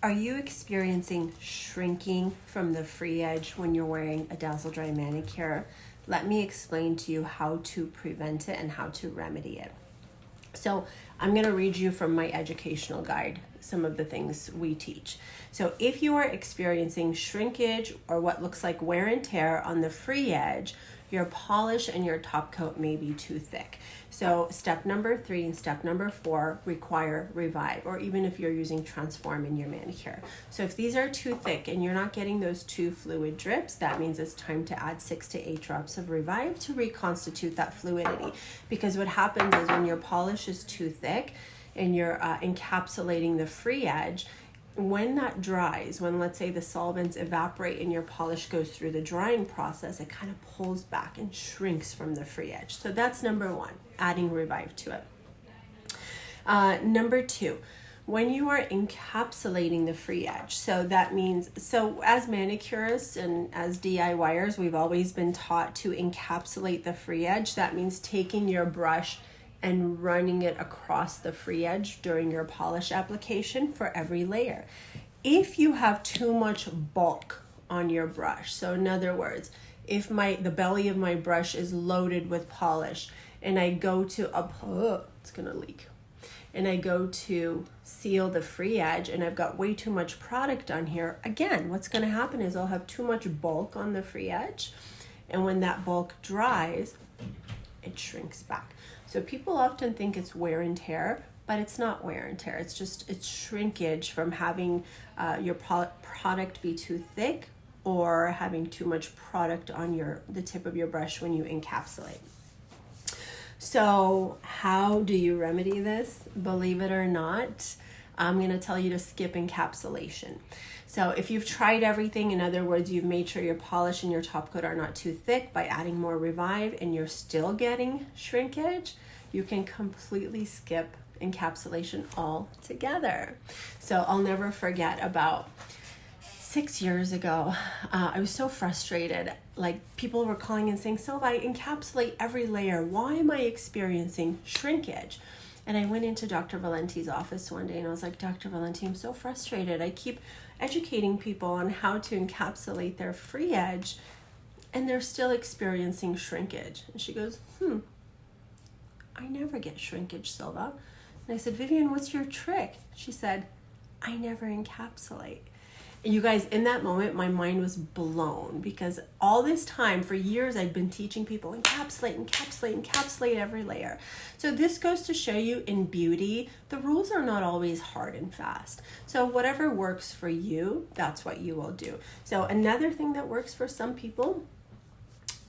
Are you experiencing shrinking from the free edge when you're wearing a Dazzle Dry manicure? Let me explain to you how to prevent it and how to remedy it. So I'm going to read you from my educational guide some of the things we teach. So if you are experiencing shrinkage or what looks like wear and tear on the free edge, your polish and your top coat may be too thick. So step number 3 and step number 4 require revive, or even if you're using transform in your manicure. So if these are too thick and you're not getting those 2 fluid drips, that means it's time to add 6 to 8 drops of revive to reconstitute that fluidity. Because what happens is when your polish is too thick and you're encapsulating the free edge, when that dries, when let's say the solvents evaporate and your polish goes through the drying process, it kind of pulls back and shrinks from the free edge. So that's number 1, adding revive to it. Number 2, when you are encapsulating the free edge, so that means, so as manicurists and as DIYers, we've always been taught to encapsulate the free edge. That means taking your brush and running it across the free edge during your polish application for every layer. If you have too much bulk on your brush, so in other words, if the belly of my brush is loaded with polish and I go to it's gonna leak, and I go to seal the free edge and I've got way too much product on here, again, what's gonna happen is I'll have too much bulk on the free edge, and when that bulk dries, it shrinks back. So people often think it's wear and tear, but it's not wear and tear. It's shrinkage from having your product be too thick or having too much product on the tip of your brush when you encapsulate. So how do you remedy this? Believe it or not, I'm going to tell you to skip encapsulation. So if you've tried everything, in other words, you've made sure your polish and your top coat are not too thick by adding more revive and you're still getting shrinkage, you can completely skip encapsulation altogether. So I'll never forget about 6 years ago, I was so frustrated. Like, people were calling and saying, Silva, I encapsulate every layer. Why am I experiencing shrinkage? And I went into Dr. Valenti's office one day and I was like, Dr. Valenti, I'm so frustrated. I keep educating people on how to encapsulate their free edge and they're still experiencing shrinkage. And she goes, I never get shrinkage, Silva. And I said, Vivian, what's your trick? She said, I never encapsulate. And you guys, in that moment, my mind was blown, because all this time, for years, I'd been teaching people encapsulate every layer. So this goes to show you, in beauty, the rules are not always hard and fast. So whatever works for you, that's what you will do. So another thing that works for some people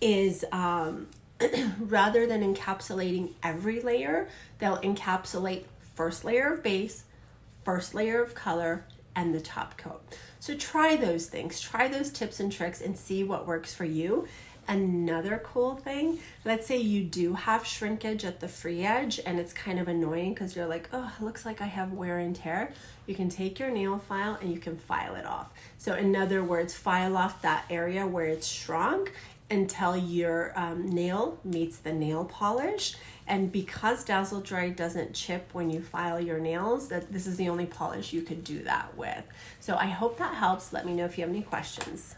is rather than encapsulating every layer, they'll encapsulate first layer of base, first layer of color, and the top coat. So try those things, try those tips and tricks and see what works for you. Another cool thing, let's say you do have shrinkage at the free edge and it's kind of annoying because you're like, oh, it looks like I have wear and tear. You can take your nail file and you can file it off. So in other words, file off that area where it's shrunk until your nail meets the nail polish. And because Dazzle Dry doesn't chip when you file your nails, this is the only polish you could do that with. So I hope that helps. Let me know if you have any questions.